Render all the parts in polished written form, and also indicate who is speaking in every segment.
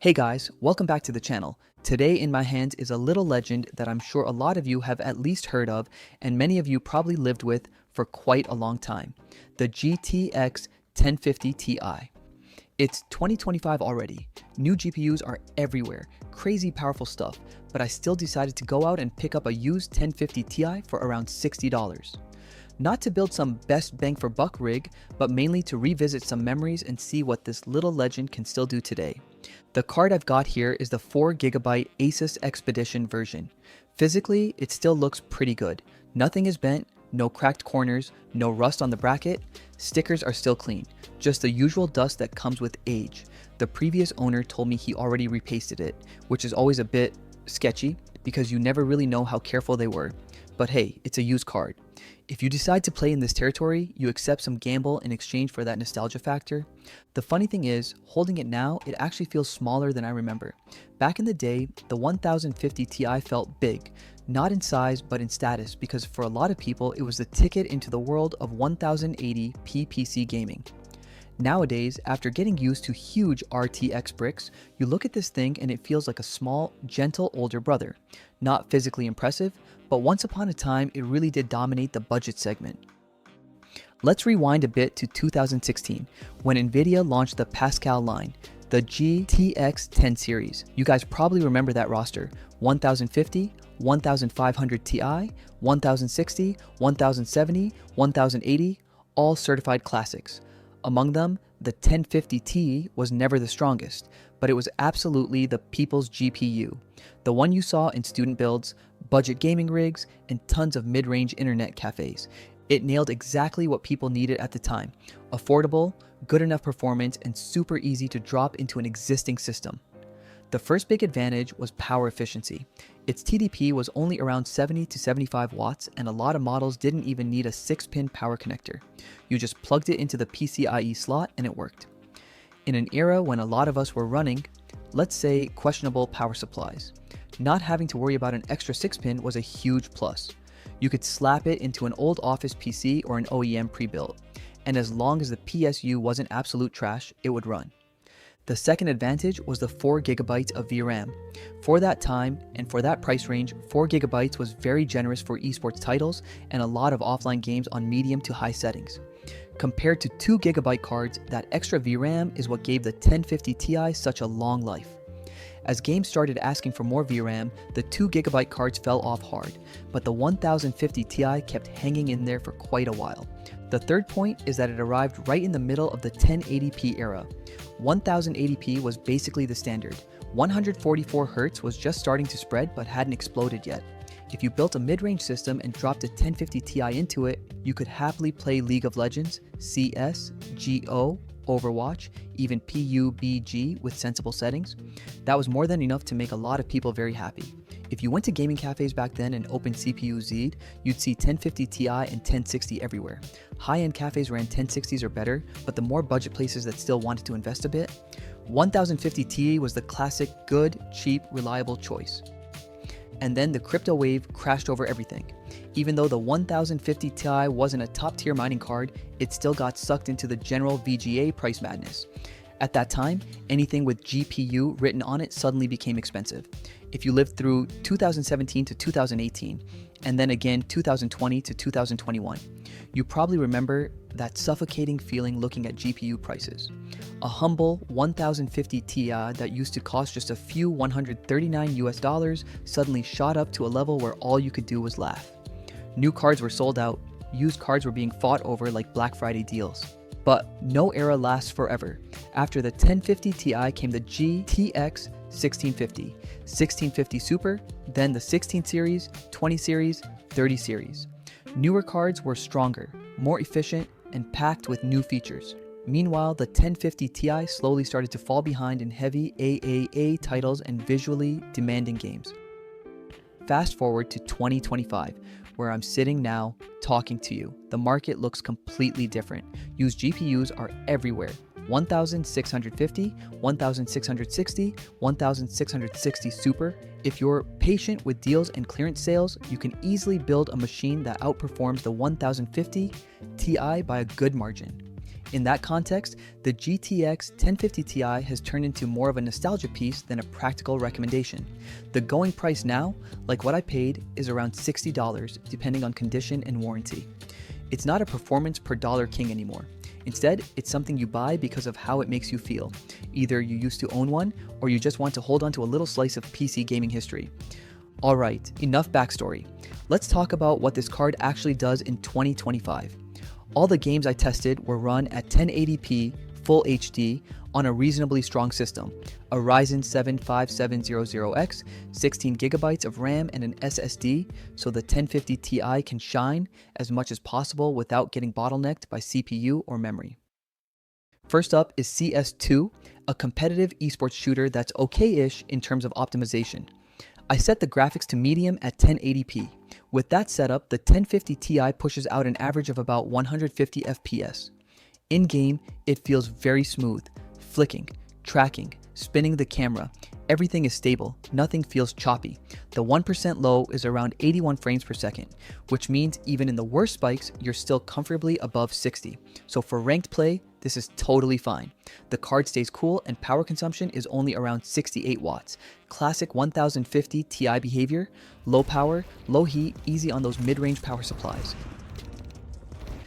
Speaker 1: Hey guys, welcome back to the channel. Today in my hands is a little legend that I'm sure a lot of you have at least heard of and many of you probably lived with for quite a long time. The GTX 1050 Ti. It's 2025 already. New GPUs are everywhere, crazy powerful stuff, but I still decided to go out and pick up a used 1050 Ti for around $60. Not to build some best bang for buck rig, but mainly to revisit some memories and see what this little legend can still do today. The card I've got here is the 4GB Asus Expedition version. Physically, it still looks pretty good. Nothing is bent, no cracked corners, no rust on the bracket, stickers are still clean, just the usual dust that comes with age. The previous owner told me he already repasted it, which is always a bit sketchy because you never really know how careful they were. But hey, it's a used card. If you decide to play in this territory, you accept some gamble in exchange for that nostalgia factor. The funny thing is, holding it now, it actually feels smaller than I remember. Back in the day, the 1050 Ti felt big, not in size but in status, because for a lot of people it was the ticket into the world of 1080p PC gaming. Nowadays, after getting used to huge RTX bricks, you look at this thing and it feels like a small, gentle older brother. Not physically impressive, but once upon a time it really did dominate the budget segment. Let's rewind a bit to 2016, when Nvidia launched the Pascal line, the GTX 10 series. You guys probably remember that roster: 1050, 1500 Ti, 1060, 1070, 1080, all certified classics. Among them, the 1050 Ti was never the strongest, but it was absolutely the people's GPU. The one you saw in student builds, budget gaming rigs, and tons of mid-range internet cafes. It nailed exactly what people needed at the time: affordable, good enough performance, and super easy to drop into an existing system. The first big advantage was power efficiency. Its TDP was only around 70 to 75 watts, and a lot of models didn't even need a 6-pin power connector. You just plugged it into the PCIe slot and it worked. In an era when a lot of us were running, let's say, questionable power supplies, not having to worry about an extra 6-pin was a huge plus. You could slap it into an old office PC or an OEM pre-built, and as long as the PSU wasn't absolute trash, it would run. The second advantage was the 4GB of VRAM. For that time, and for that price range, 4GB was very generous for esports titles and a lot of offline games on medium to high settings. Compared to 2GB cards, that extra VRAM is what gave the 1050 Ti such a long life. As games started asking for more VRAM, the 2GB cards fell off hard, but the 1050 Ti kept hanging in there for quite a while. The third point is that it arrived right in the middle of the 1080p era. 1080p was basically the standard. 144Hz was just starting to spread but hadn't exploded yet. If you built a mid-range system and dropped a 1050 Ti into it, you could happily play League of Legends, CS, GO, Overwatch, even PUBG with sensible settings. That was more than enough to make a lot of people very happy. If you went to gaming cafes back then and opened CPU Z'd, you'd see 1050 Ti and 1060 everywhere. High-end cafes ran 1060s or better, but the more budget places that still wanted to invest a bit, 1050 Ti was the classic good, cheap, reliable choice. And then the crypto wave crashed over everything. Even though the 1050 Ti wasn't a top-tier mining card, it still got sucked into the general VGA price madness. At that time, anything with GPU written on it suddenly became expensive. If you lived through 2017 to 2018, and then again 2020 to 2021, you probably remember that suffocating feeling looking at GPU prices. A humble 1050 Ti that used to cost just a few $139 suddenly shot up to a level where all you could do was laugh. New cards were sold out, used cards were being fought over like Black Friday deals. But no era lasts forever. After the 1050 Ti came the GTX 1650, 1650 Super, then the 16 series, 20 series, 30 series. Newer cards were stronger, more efficient, and packed with new features. Meanwhile, the 1050 Ti slowly started to fall behind in heavy AAA titles and visually demanding games. Fast forward to 2025, where I'm sitting now talking to you. The market looks completely different. Used GPUs are everywhere. 1650, 1660, 1660 Super. If you're patient with deals and clearance sales, you can easily build a machine that outperforms the 1050 Ti by a good margin. In that context, the GTX 1050 Ti has turned into more of a nostalgia piece than a practical recommendation. The going price now, like what I paid, is around $60 depending on condition and warranty. It's not a performance per dollar king anymore. Instead, it's something you buy because of how it makes you feel. Either you used to own one, or you just want to hold on to a little slice of PC gaming history. Alright, enough backstory. Let's talk about what this card actually does in 2025. All the games I tested were run at 1080p Full HD on a reasonably strong system, a Ryzen 7 5700X, 16GB of RAM and an SSD, so the 1050 Ti can shine as much as possible without getting bottlenecked by CPU or memory. First up is CS2, a competitive esports shooter that's okay-ish in terms of optimization. I set the graphics to medium at 1080p. With that setup, the 1050 Ti pushes out an average of about 150 FPS. In-game, it feels very smooth, flicking, tracking, spinning the camera. Everything is stable, nothing feels choppy. The 1% low is around 81 frames per second, which means even in the worst spikes, you're still comfortably above 60. So for ranked play, this is totally fine. The card stays cool and power consumption is only around 68 watts. Classic 1050 Ti behavior, low power, low heat, easy on those mid-range power supplies.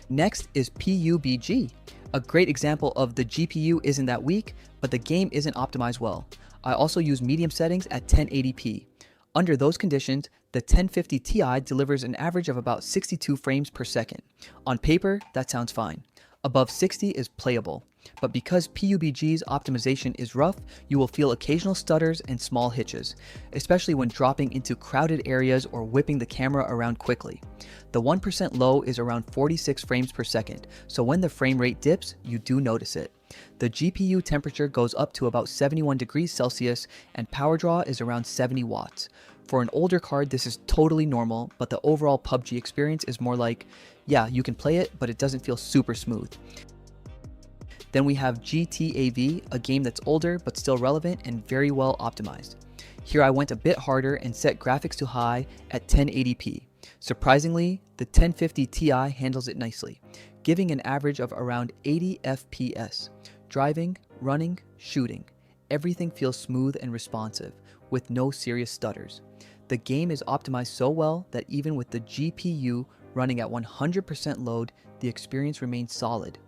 Speaker 1: Next is PUBG, a great example of the GPU isn't that weak, but the game isn't optimized well. I also use medium settings at 1080p. Under those conditions, the 1050 Ti delivers an average of about 62 frames per second. On paper, that sounds fine. Above 60 is playable, but because PUBG's optimization is rough, you will feel occasional stutters and small hitches, especially when dropping into crowded areas or whipping the camera around quickly. The 1% low is around 46 frames per second, so when the frame rate dips, you do notice it. The GPU temperature goes up to about 71 degrees Celsius and power draw is around 70 watts. For an older card, this is totally normal, but the overall PUBG experience is more like, yeah, you can play it, but it doesn't feel super smooth. Then we have GTAV, a game that's older but still relevant and very well optimized. Here I went a bit harder and set graphics to high at 1080p. Surprisingly, the 1050 Ti handles it nicely, giving an average of around 80 FPS. Driving, running, shooting, everything feels smooth and responsive, with no serious stutters. The game is optimized so well that even with the GPU running at 100% load, the experience remains solid.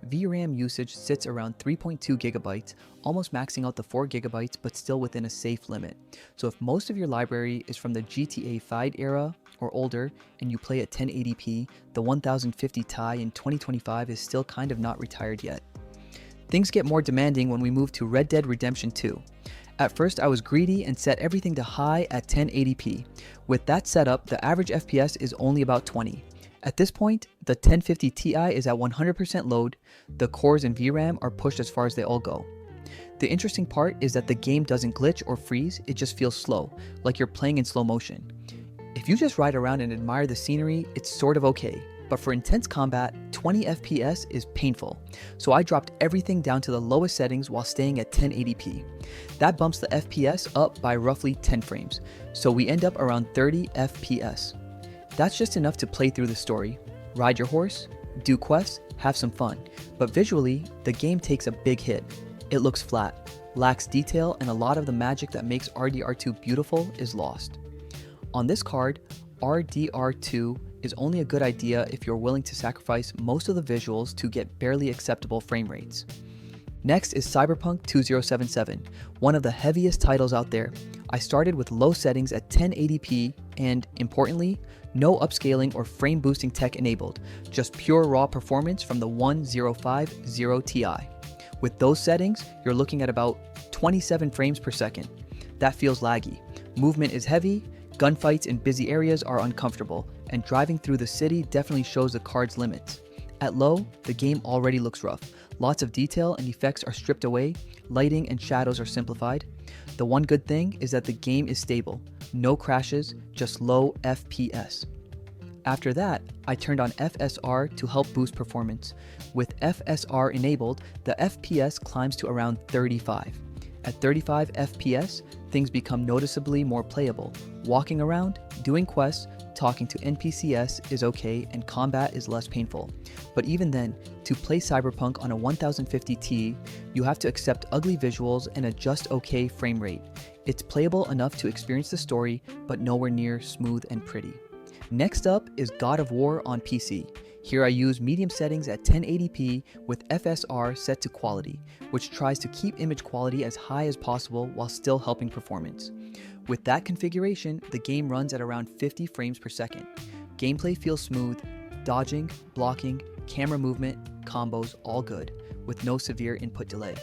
Speaker 1: VRAM usage sits around 3.2 gigabytes, almost maxing out the 4 gigabytes but still within a safe limit. So if most of your library is from the GTA 5 era or older and you play at 1080p, the 1050 Ti in 2025 is still kind of not retired yet. Things get more demanding when we move to Red Dead Redemption 2. At first I was greedy and set everything to high at 1080p. With that setup, the average FPS is only about 20. At this point, the 1050 Ti is at 100% load, the cores and VRAM are pushed as far as they all go. The interesting part is that the game doesn't glitch or freeze, it just feels slow, like you're playing in slow motion. If you just ride around and admire the scenery, it's sort of okay, but for intense combat, 20 FPS is painful, so I dropped everything down to the lowest settings while staying at 1080p. That bumps the FPS up by roughly 10 frames, so we end up around 30 FPS. That's just enough to play through the story, ride your horse, do quests, have some fun, but visually, the game takes a big hit. It looks flat, lacks detail, and a lot of the magic that makes RDR2 beautiful is lost. On this card, RDR2 is only a good idea if you're willing to sacrifice most of the visuals to get barely acceptable frame rates. Next is Cyberpunk 2077, one of the heaviest titles out there. I started with low settings at 1080p and, importantly, no upscaling or frame boosting tech enabled, just pure raw performance from the 1050 Ti. With those settings, you're looking at about 27 frames per second. That feels laggy. Movement is heavy, gunfights in busy areas are uncomfortable, and driving through the city definitely shows the card's limits. At low, the game already looks rough. Lots of detail and effects are stripped away, lighting and shadows are simplified. The one good thing is that the game is stable. No crashes, just low FPS. After that, I turned on FSR to help boost performance. With FSR enabled, the FPS climbs to around 35. At 35 FPS, things become noticeably more playable. Walking around, doing quests, talking to NPCs is okay and combat is less painful. But even then, to play Cyberpunk on a 1050 Ti, you have to accept ugly visuals and a just okay frame rate. It's playable enough to experience the story, but nowhere near smooth and pretty. Next up is God of War on PC. Here I use medium settings at 1080p with FSR set to quality, which tries to keep image quality as high as possible while still helping performance. With that configuration, the game runs at around 50 frames per second. Gameplay feels smooth, dodging, blocking, camera movement, combos all good, with no severe input delay.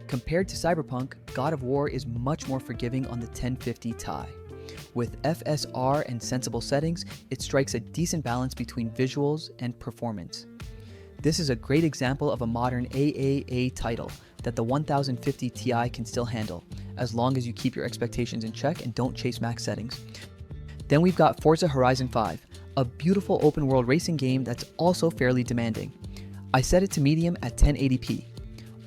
Speaker 1: Compared to Cyberpunk, God of War is much more forgiving on the 1050 Ti. With FSR and sensible settings, it strikes a decent balance between visuals and performance. This is a great example of a modern AAA title that the 1050 Ti can still handle, as long as you keep your expectations in check and don't chase max settings. Then we've got Forza Horizon 5, a beautiful open world racing game that's also fairly demanding. I set it to medium at 1080p.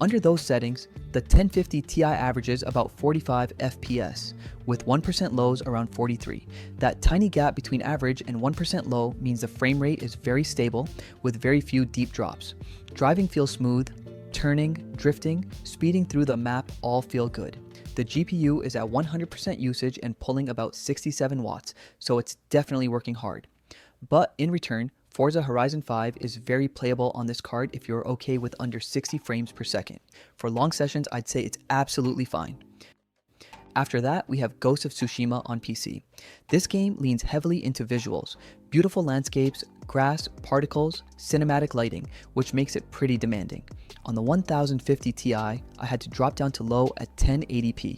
Speaker 1: Under those settings, the 1050 Ti averages about 45 FPS, with 1% lows around 43. That tiny gap between average and 1% low means the frame rate is very stable, with very few deep drops. Driving feels smooth, turning, drifting, speeding through the map all feel good. The GPU is at 100% usage and pulling about 67 watts, so it's definitely working hard. But in return, Forza Horizon 5 is very playable on this card if you're okay with under 60 frames per second. For long sessions, I'd say it's absolutely fine. After that, we have Ghost of Tsushima on PC. This game leans heavily into visuals, beautiful landscapes, grass, particles, cinematic lighting, which makes it pretty demanding. On the 1050 Ti, I had to drop down to low at 1080p.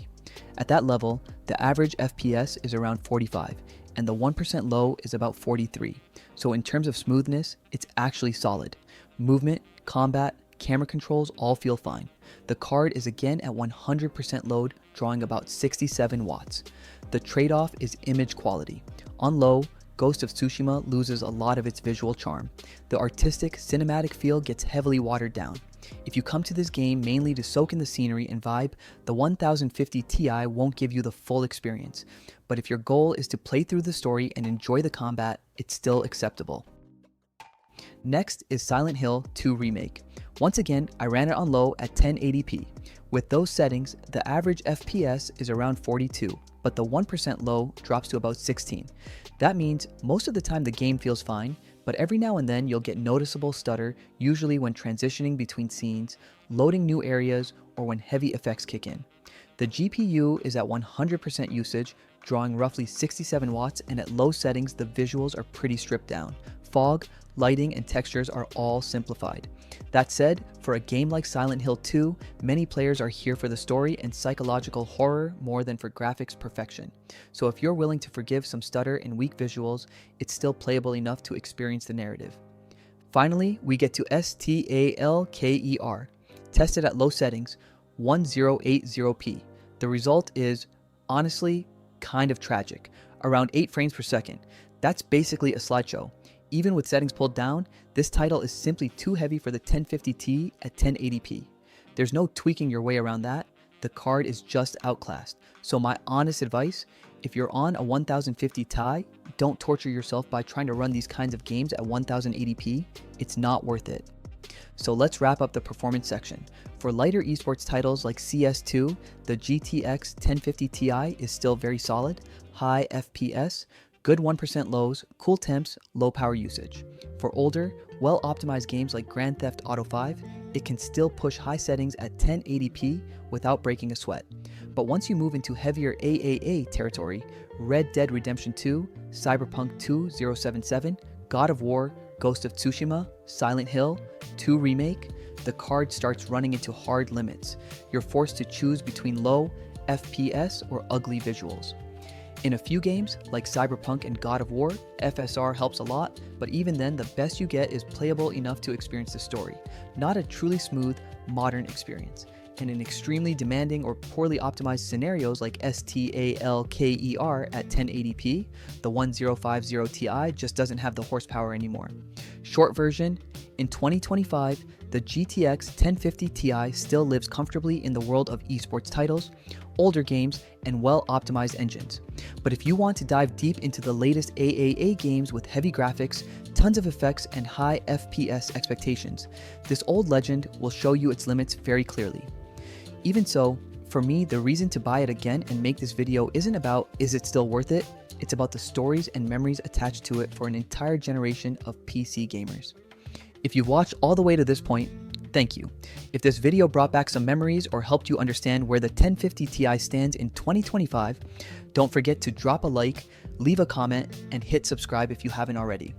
Speaker 1: At that level, the average FPS is around 45, and the 1% low is about 43. So in terms of smoothness, it's actually solid. Movement, combat, camera controls all feel fine. The card is again at 100% load, drawing about 67 watts. The trade-off is image quality. On low, Ghost of Tsushima loses a lot of its visual charm. The artistic, cinematic feel gets heavily watered down. If you come to this game mainly to soak in the scenery and vibe, the 1050 Ti won't give you the full experience. But if your goal is to play through the story and enjoy the combat, it's still acceptable. Next is Silent Hill 2 Remake. Once again, I ran it on low at 1080p. With those settings, the average FPS is around 42, but the 1% low drops to about 16. That means most of the time the game feels fine, but every now and then you'll get noticeable stutter, usually when transitioning between scenes, loading new areas, or when heavy effects kick in. The GPU is at 100% usage, drawing roughly 67 watts, and at low settings the visuals are pretty stripped down. Fog, lighting, and textures are all simplified. That said, for a game like Silent Hill 2, many players are here for the story and psychological horror more than for graphics perfection. So if you're willing to forgive some stutter and weak visuals, it's still playable enough to experience the narrative. Finally, we get to STALKER. Tested at low settings, 1080p. The result is, honestly, kind of tragic. Around 8 frames per second. That's basically a slideshow. Even with settings pulled down, this title is simply too heavy for the 1050 Ti at 1080p. There's no tweaking your way around that. The card is just outclassed. So my honest advice, if you're on a 1050 Ti, don't torture yourself by trying to run these kinds of games at 1080p. It's not worth it. So let's wrap up the performance section. For lighter esports titles like CS2, the GTX 1050 Ti is still very solid, high FPS, good 1% lows, cool temps, low power usage. For older, well-optimized games like Grand Theft Auto 5, it can still push high settings at 1080p without breaking a sweat. But once you move into heavier AAA territory, Red Dead Redemption 2, Cyberpunk 2077, God of War, Ghost of Tsushima, Silent Hill 2 Remake, the card starts running into hard limits. You're forced to choose between low FPS or ugly visuals. In a few games, like Cyberpunk and God of War, FSR helps a lot, but even then the best you get is playable enough to experience the story, not a truly smooth, modern experience. And in extremely demanding or poorly optimized scenarios like STALKER at 1080p, the 1050 Ti just doesn't have the horsepower anymore. Short version, in 2025, the GTX 1050 Ti still lives comfortably in the world of esports titles, older games, and well-optimized engines. But if you want to dive deep into the latest AAA games with heavy graphics, tons of effects, and high FPS expectations, this old legend will show you its limits very clearly. Even so, for me, the reason to buy it again and make this video isn't about is it still worth it? It's about the stories and memories attached to it for an entire generation of PC gamers. If you've watched all the way to this point, thank you. If this video brought back some memories or helped you understand where the 1050 Ti stands in 2025, don't forget to drop a like, leave a comment, and hit subscribe if you haven't already.